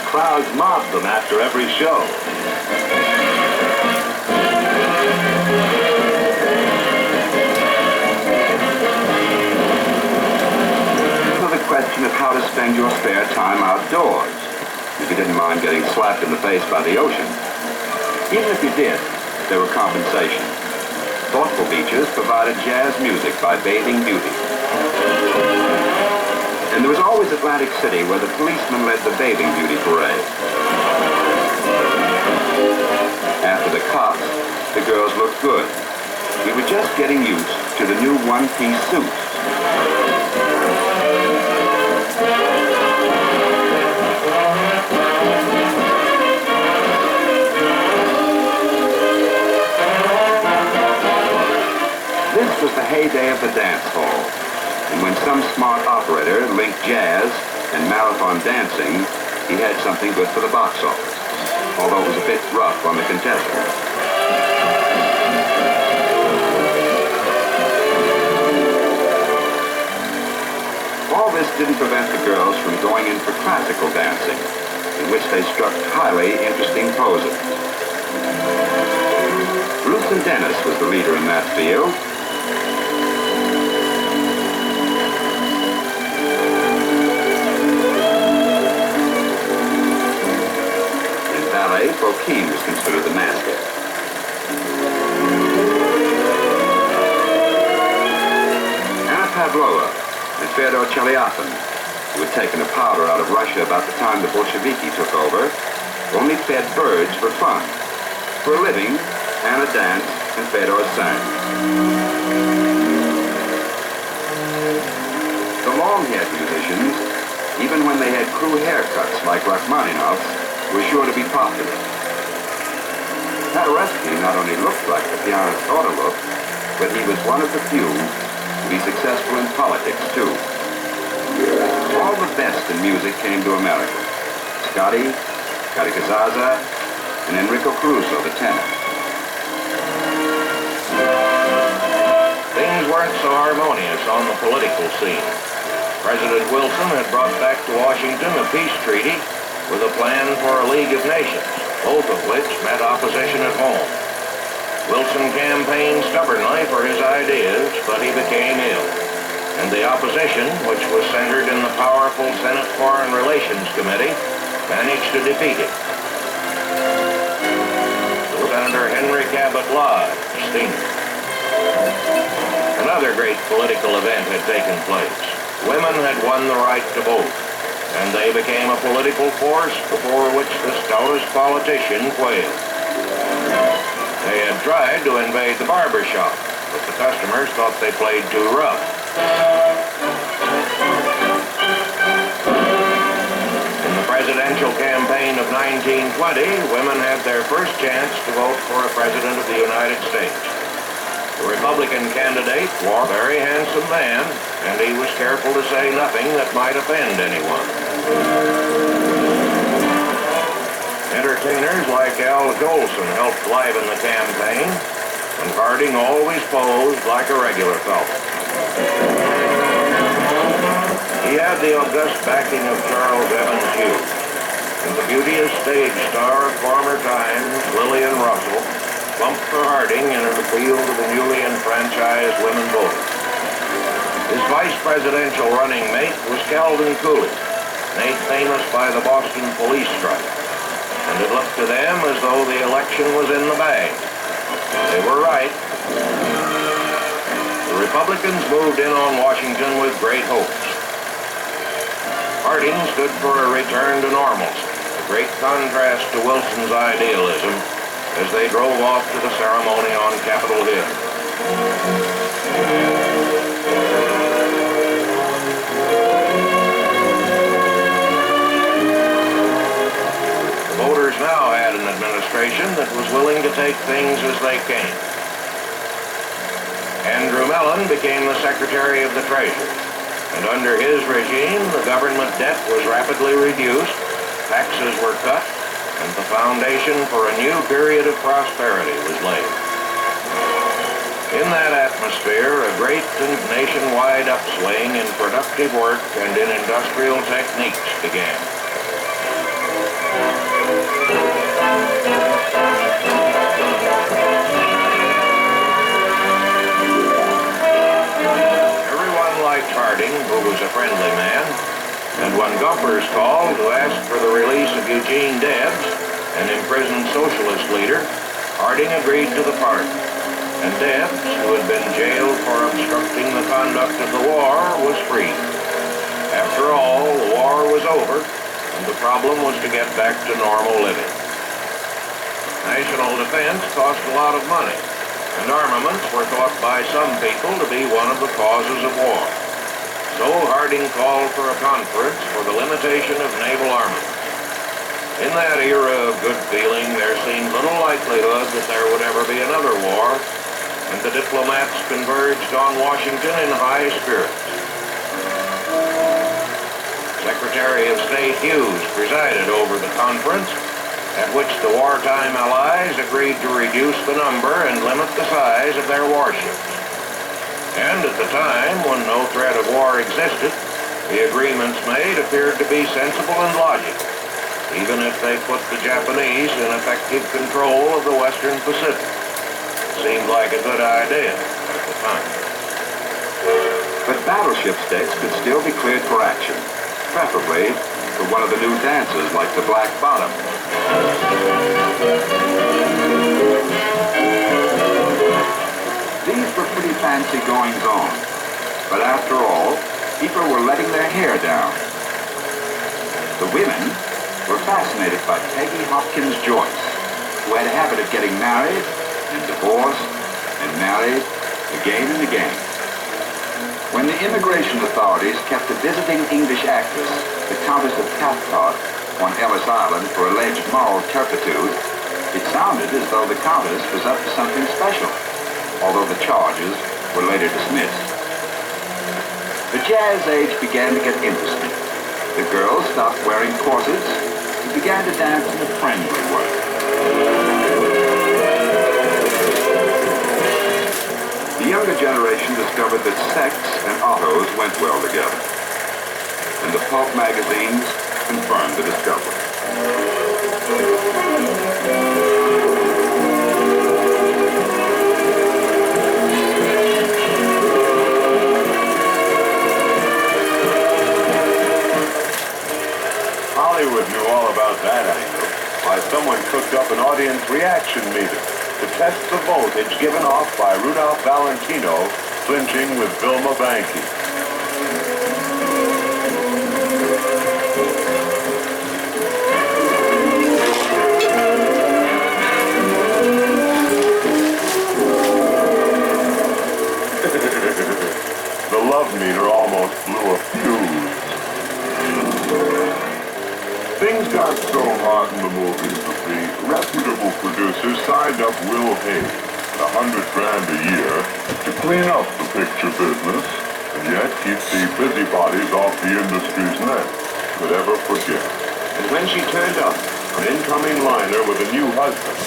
Crowds mobbed them after every show. The question of how to spend your spare time outdoors, if you didn't mind getting slapped in the face by the ocean. Even if you did, there were compensations. Thoughtful beaches provided jazz music by bathing beauty. And there was always Atlantic City, where the policeman led the bathing beauty parade. After the cops, the girls looked good. We were just getting used to the new one-piece suits. This was the heyday of the dance hall, and when some smart operator linked jazz and marathon dancing, he had something good for the box office, although it was a bit rough on the contestants. All this didn't prevent the girls from going in for classical dancing, in which they struck highly interesting poses. Ruth and Dennis was the leader in that field. In ballet, Fokine was considered the master. Anna Pavlova and Fyodor Chelyabin, who had taken a powder out of Russia about the time the Bolsheviki took over, only fed birds for fun. For a living, Anna danced and Fyodor sang. The long-haired musicians, even when they had crew haircuts like Rachmaninoff's, were sure to be popular. Paderewski not only looked like the pianist ought to look, but he was one of the few to be successful in politics, too. All the best in music came to America. Scotty Kazaza, and Enrico Caruso, the tenor. Things weren't so harmonious on the political scene. President Wilson had brought back to Washington a peace treaty with a plan for a League of Nations, both of which met opposition at home. Wilson campaigned stubbornly for his ideas, but he became ill, and the opposition, which was centered in the powerful Senate Foreign Relations Committee, managed to defeat him. Senator Henry Cabot Lodge, Sr. Another great political event had taken place. Women had won the right to vote, and they became a political force before which the stoutest politician quailed. They had tried to invade the barber shop, but the customers thought they played too rough. In the presidential campaign of 1920, women had their first chance to vote for a president of the United States. The Republican candidate was a very handsome man, and he was careful to say nothing that might offend anyone. Entertainers like Al Jolson helped liven the campaign, and Harding always posed like a regular fellow. He had the august backing of Charles Evans Hughes, and the beauteous stage star of former times, Lillian Russell, bumped for Harding in an appeal to the newly enfranchised women voters. His vice presidential running mate was Calvin Coolidge, made famous by the Boston police strike, and it looked to them as though the election was in the bag. They were right. The Republicans moved in on Washington with great hopes. Harding stood for a return to normalcy, a great contrast to Wilson's idealism, as they drove off to the ceremony on Capitol Hill. The voters now had an administration that was willing to take things as they came. Andrew Mellon became the Secretary of the Treasury, and under his regime, the government debt was rapidly reduced, taxes were cut, and the foundation for a new period of prosperity was laid. In that atmosphere, a great and nationwide upswing in productive work and in industrial techniques began. papers called to ask for the release of Eugene Debs, an imprisoned socialist leader, Harding agreed to the pardon, and Debs, who had been jailed for obstructing the conduct of the war, was freed. After all, the war was over, and the problem was to get back to normal living. National defense cost a lot of money, and armaments were thought by some people to be one of the causes of war. So Harding called for a conference for the limitation of naval armaments. In that era of good feeling, there seemed little likelihood that there would ever be another war, and the diplomats converged on Washington in high spirits. Secretary of State Hughes presided over the conference, at which the wartime allies agreed to reduce the number and limit the size of their warships. And at the time, when no threat of war existed, the agreements made appeared to be sensible and logical, even if they put the Japanese in effective control of the Western Pacific. It seemed like a good idea at the time. But battleship decks could still be cleared for action, preferably for one of the new dances like the Black Bottom. These were pretty fancy goings-on, but after all, people were letting their hair down. The women were fascinated by Peggy Hopkins Joyce, who had a habit of getting married and divorced and married again and again. When the immigration authorities kept a visiting English actress, the Countess of Cathcart, on Ellis Island for alleged moral turpitude, it sounded as though the Countess was up to something special, although the charges were later dismissed. The jazz age began to get interesting. The girls stopped wearing corsets and began to dance in a friendly way. The younger generation discovered that sex and autos went well together, and the pulp magazines confirmed the discovery. Hollywood knew all about that angle, why someone cooked up an audience reaction meter to test the voltage given off by Rudolph Valentino clinching with Vilma Banky. The love meter almost blew a fuse. Things got so hot in the movies that the reputable producers signed up Will Hayes at $100 grand a year to clean up the picture business and yet keep the busybodies off the industry's neck. Could ever forget. And when she turned up, An incoming liner with a new husband